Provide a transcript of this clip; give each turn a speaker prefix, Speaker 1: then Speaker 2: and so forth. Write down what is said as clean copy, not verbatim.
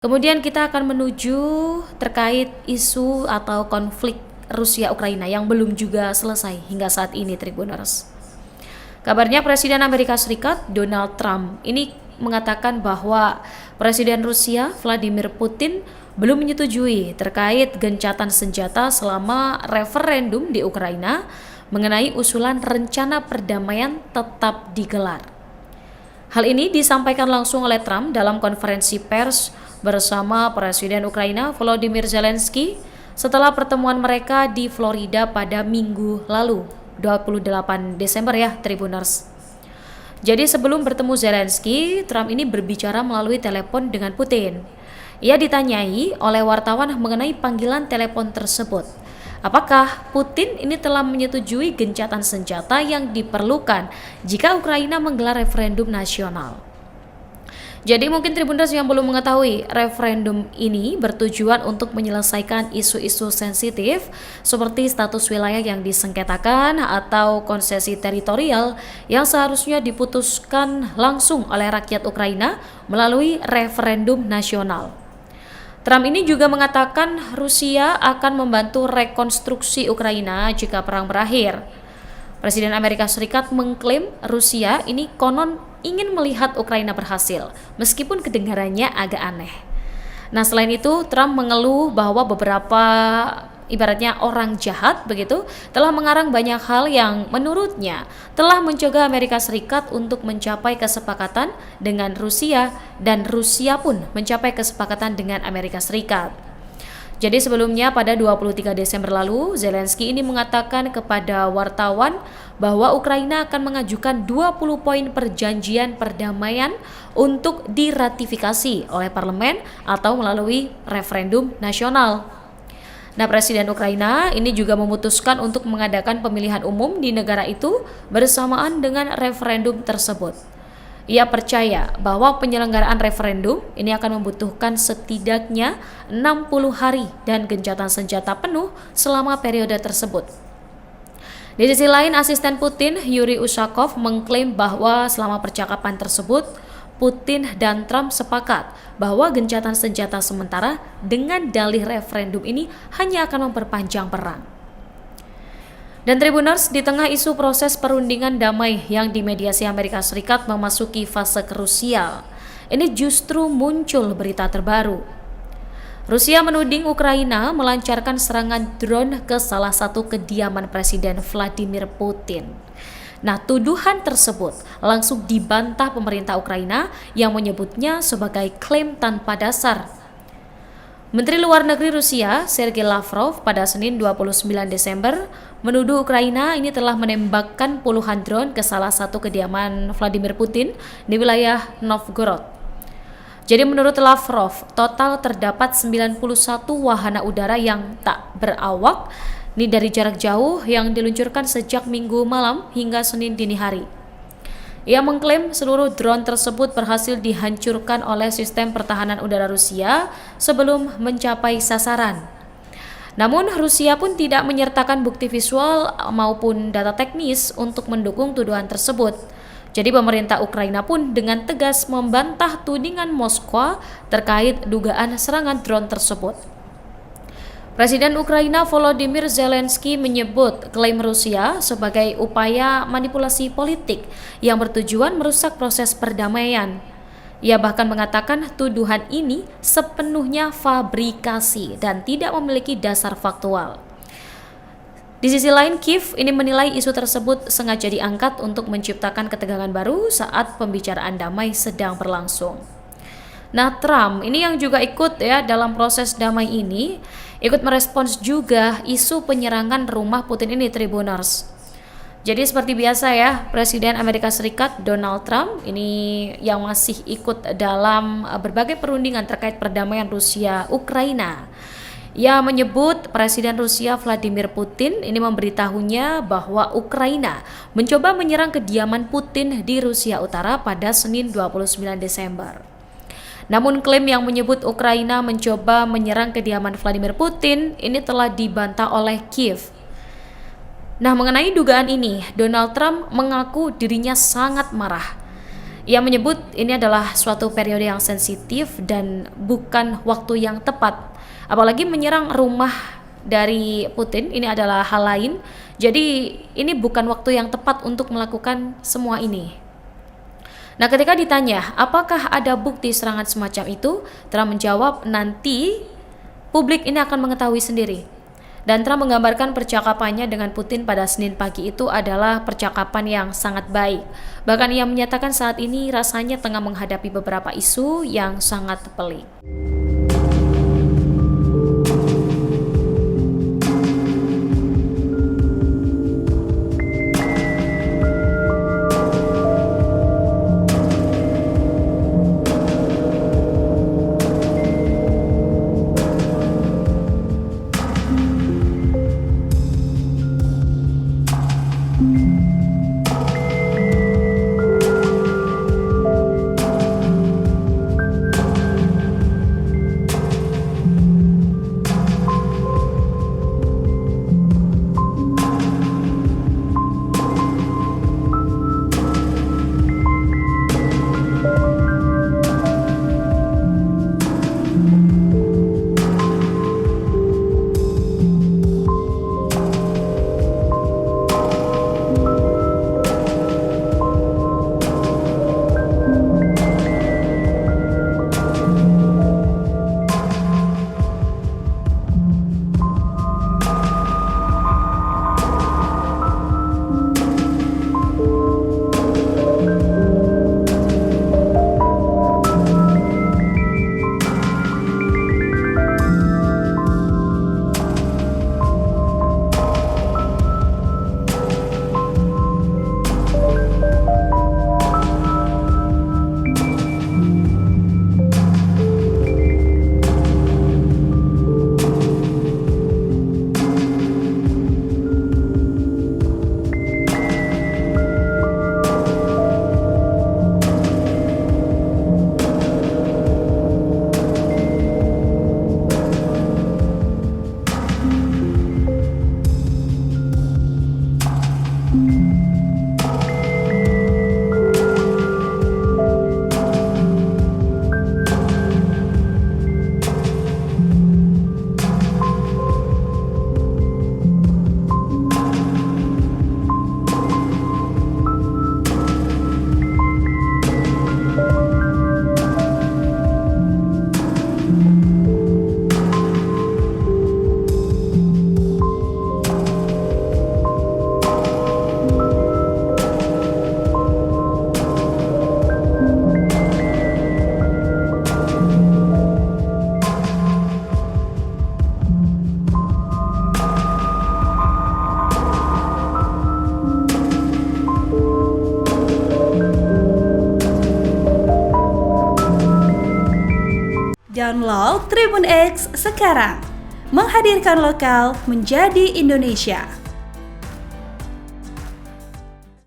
Speaker 1: Kemudian kita akan menuju terkait isu atau konflik Rusia-Ukraina yang belum juga selesai hingga saat ini, Tribuners. Kabarnya Presiden Amerika Serikat Donald Trump ini mengatakan bahwa Presiden Rusia Vladimir Putin belum menyetujui terkait gencatan senjata selama referendum di Ukraina mengenai usulan rencana perdamaian tetap digelar. Hal ini disampaikan langsung oleh Trump dalam konferensi pers bersama Presiden Ukraina Volodymyr Zelensky setelah pertemuan mereka di Florida pada Minggu lalu, 28 Desember ya, Tribuners. Jadi sebelum bertemu Zelensky, Trump ini berbicara melalui telepon dengan Putin. Ia ditanyai oleh wartawan mengenai panggilan telepon tersebut. Apakah Putin ini telah menyetujui gencatan senjata yang diperlukan jika Ukraina menggelar referendum nasional? Jadi mungkin Tribuners yang belum mengetahui, referendum ini bertujuan untuk menyelesaikan isu-isu sensitif seperti status wilayah yang disengketakan atau konsesi teritorial yang seharusnya diputuskan langsung oleh rakyat Ukraina melalui referendum nasional. Trump ini juga mengatakan Rusia akan membantu rekonstruksi Ukraina jika perang berakhir. Presiden Amerika Serikat mengklaim Rusia ini konon ingin melihat Ukraina berhasil, meskipun kedengarannya agak aneh. Nah, selain itu, Trump mengeluh bahwa beberapa ibaratnya orang jahat begitu telah mengarang banyak hal yang menurutnya telah mencegah Amerika Serikat untuk mencapai kesepakatan dengan Rusia dan Rusia pun mencapai kesepakatan dengan Amerika Serikat. Jadi sebelumnya pada 23 Desember lalu, Zelensky ini mengatakan kepada wartawan bahwa Ukraina akan mengajukan 20 poin perjanjian perdamaian untuk diratifikasi oleh parlemen atau melalui referendum nasional. Nah, Presiden Ukraina ini juga memutuskan untuk mengadakan pemilihan umum di negara itu bersamaan dengan referendum tersebut. Ia percaya bahwa penyelenggaraan referendum ini akan membutuhkan setidaknya 60 hari dan gencatan senjata penuh selama periode tersebut. Di sisi lain, asisten Putin, Yuri Ushakov, mengklaim bahwa selama percakapan tersebut, Putin dan Trump sepakat bahwa gencatan senjata sementara dengan dalih referendum ini hanya akan memperpanjang perang. Dan Tribuners, di tengah isu proses perundingan damai yang dimediasi Amerika Serikat memasuki fase krusial, ini justru muncul berita terbaru. Rusia menuding Ukraina melancarkan serangan drone ke salah satu kediaman Presiden Vladimir Putin. Nah, tuduhan tersebut langsung dibantah pemerintah Ukraina yang menyebutnya sebagai klaim tanpa dasar. Menteri Luar Negeri Rusia, Sergei Lavrov, pada Senin 29 Desember menuduh Ukraina ini telah menembakkan puluhan drone ke salah satu kediaman Vladimir Putin di wilayah Novgorod. Jadi menurut Lavrov, total terdapat 91 wahana udara yang tak berawak ini dari jarak jauh yang diluncurkan sejak Minggu malam hingga Senin dini hari. Ia mengklaim seluruh drone tersebut berhasil dihancurkan oleh sistem pertahanan udara Rusia sebelum mencapai sasaran. Namun Rusia pun tidak menyertakan bukti visual maupun data teknis untuk mendukung tuduhan tersebut. Jadi pemerintah Ukraina pun dengan tegas membantah tudingan Moskwa terkait dugaan serangan drone tersebut. Presiden Ukraina Volodymyr Zelensky menyebut klaim Rusia sebagai upaya manipulasi politik yang bertujuan merusak proses perdamaian. Ia bahkan mengatakan tuduhan ini sepenuhnya fabrikasi dan tidak memiliki dasar faktual. Di sisi lain, Kiev ini menilai isu tersebut sengaja diangkat untuk menciptakan ketegangan baru saat pembicaraan damai sedang berlangsung. Nah, Trump ini yang juga ikut ya dalam proses damai ini, ikut merespons juga isu penyerangan rumah Putin ini, Tribuners. Jadi seperti biasa ya, Presiden Amerika Serikat Donald Trump ini yang masih ikut dalam berbagai perundingan terkait perdamaian Rusia-Ukraina. Ia menyebut Presiden Rusia Vladimir Putin ini memberitahunya bahwa Ukraina mencoba menyerang kediaman Putin di Rusia Utara pada Senin 29 Desember. Namun klaim yang menyebut Ukraina mencoba menyerang kediaman Vladimir Putin ini telah dibantah oleh Kiev. Nah, mengenai dugaan ini, Donald Trump mengaku dirinya sangat marah. Ia menyebut ini adalah suatu periode yang sensitif dan bukan waktu yang tepat. Apalagi menyerang rumah dari Putin ini adalah hal lain. Jadi ini bukan waktu yang tepat untuk melakukan semua ini. Nah, ketika ditanya apakah ada bukti serangan semacam itu, Trump menjawab nanti publik ini akan mengetahui sendiri. Dan Trump menggambarkan percakapannya dengan Putin pada Senin pagi itu adalah percakapan yang sangat baik. Bahkan ia menyatakan saat ini rasanya tengah menghadapi beberapa isu yang sangat pelik.
Speaker 2: Download Tribun X sekarang, menghadirkan lokal menjadi Indonesia.